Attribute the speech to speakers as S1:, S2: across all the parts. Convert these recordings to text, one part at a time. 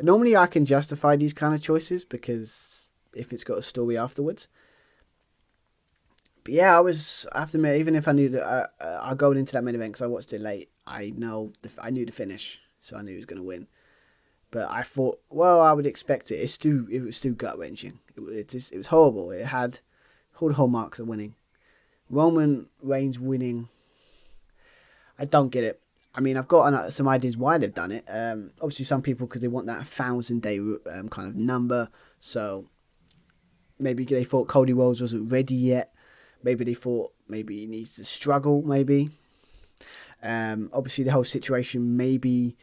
S1: Normally I can justify these kind of choices because if it's got a story afterwards. But yeah, I have to admit, even if I knew that I going into that main event because I watched it late, I knew the finish, so I knew he was going to win. But I thought, well, I would expect it. It was still gut wrenching. It was horrible. It had all the hallmarks of winning. Roman Reigns winning. I don't get it. I mean, I've got some ideas why they've done it. Obviously, some people because they want that 1,000-day kind of number. So maybe they thought Cody Rhodes wasn't ready yet. Maybe they thought maybe he needs to struggle. Maybe. Obviously, the whole situation. Maybe.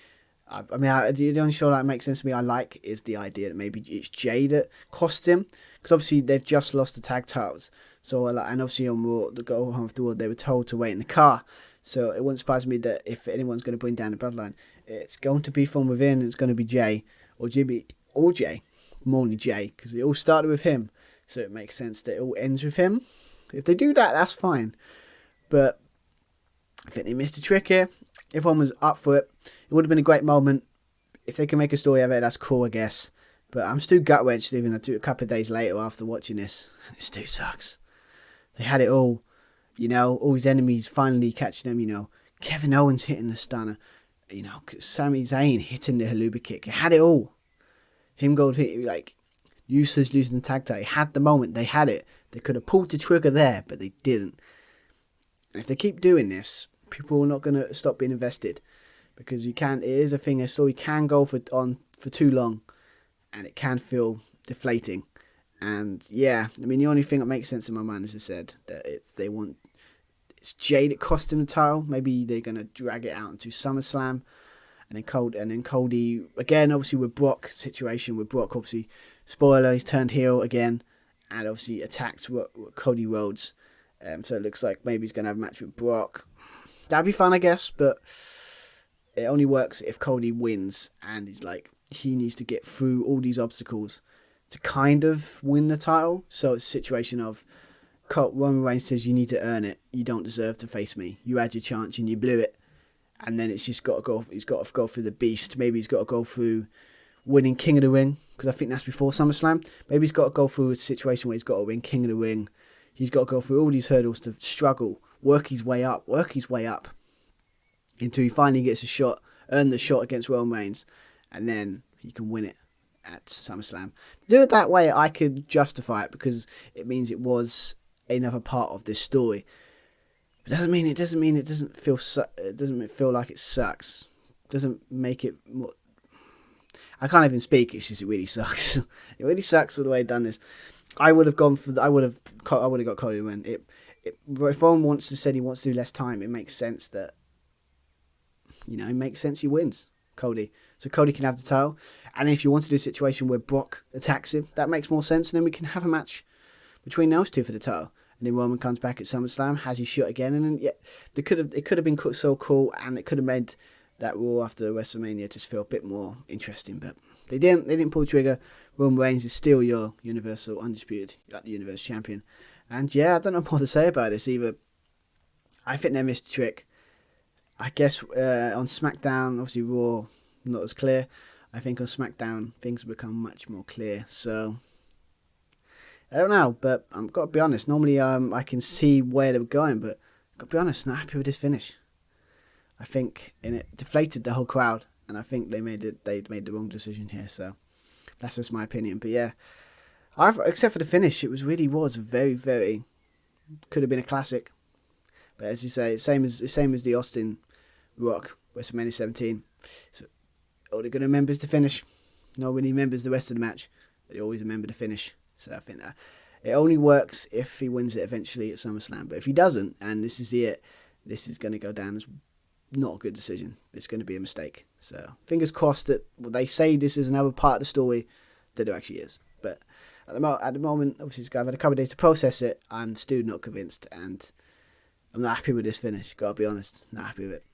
S1: The only show that makes sense to me I like is the idea that maybe it's Jay that cost him. Because obviously they've just lost the tag titles. So, and obviously on Raw, the go home afterward, they were told to wait in the car. So it wouldn't surprise me that if anyone's going to bring down the bloodline, it's going to be from within. It's going to be Jay or Jimmy or Jay. More than Jay, because it all started with him. So it makes sense that it all ends with him. If they do that, that's fine. But I think they missed a trick here. Everyone was up for it. It would have been a great moment. If they can make a story of it, that's cool, I guess. But I'm still gut-wrenched even a couple of days later after watching this. It still sucks. They had it all. All his enemies finally catching them, Kevin Owens hitting the stunner. Sami Zayn hitting the haluba kick. It had it all. Him going useless losing the tag title. He had the moment. They had it. They could have pulled the trigger there, but they didn't. And if they keep doing this, people are not going to stop being invested. Because it is a thing, a story can go for too long. And it can feel deflating. And yeah, the only thing that makes sense in my mind, as I said, that it's Jay that cost him the title. Maybe they're gonna drag it out into SummerSlam, and then Cody again. Obviously with Brock situation with Brock, obviously spoiler, he's turned heel again, and obviously attacked Cody Rhodes. So it looks like maybe he's gonna have a match with Brock. That'd be fun, I guess, but it only works if Cody wins, and he needs to get through all these obstacles to kind of win the title. So it's a situation of Roman Reigns says you need to earn it. You don't deserve to face me. You had your chance and you blew it. And then it's just got to go. He's got to go through the beast. Maybe he's got to go through winning King of the Ring, because I think that's before SummerSlam. Maybe he's got to go through a situation where he's got to win King of the Ring. He's got to go through all these hurdles to struggle, work his way up, until he finally gets a shot, earn the shot against Roman Reigns, and then he can win it at SummerSlam. Do it that way, I could justify it because it means it was another part of this story. It doesn't mean it doesn't feel like it sucks. It doesn't make it more. I can't even speak. It's just it really sucks. It really sucks for the way they've done this. I would have got Cody to win. If Roman said he wants to do less time, it makes sense that it makes sense he wins Cody. So Cody can have the title. And if you want to do a situation where Brock attacks him, that makes more sense. And then we can have a match between those two for the title. And then Roman comes back at SummerSlam, has his shot again. And then, it could have been so cool. And it could have made that Raw after WrestleMania just feel a bit more interesting. But they didn't pull the trigger. Roman Reigns is still your Universal Undisputed Universe Champion. And yeah, I don't know what to say about this either. I think they missed a trick. I guess on SmackDown, obviously Raw, not as clear. I think on SmackDown, things have become much more clear. So, I don't know, but I've got to be honest. Normally, I can see where they were going, but I've got to be honest, not happy with this finish. I think it deflated the whole crowd, and I think they made the wrong decision here. So, that's just my opinion. But yeah, except for the finish, it was very, very, could have been a classic. But as you say, same as the Austin Rock WrestleMania 17. So all they're going to remember is the finish. Nobody remembers the rest of the match. They always remember the finish. So I think that it only works if he wins it eventually at SummerSlam. But if he doesn't, and this is going to go down as not a good decision. It's going to be a mistake. So fingers crossed that they say this is another part of the story that it actually is. But at the moment, obviously, I've had a couple of days to process it. I'm still not convinced, and I'm not happy with this finish. Gotta be honest, not happy with it.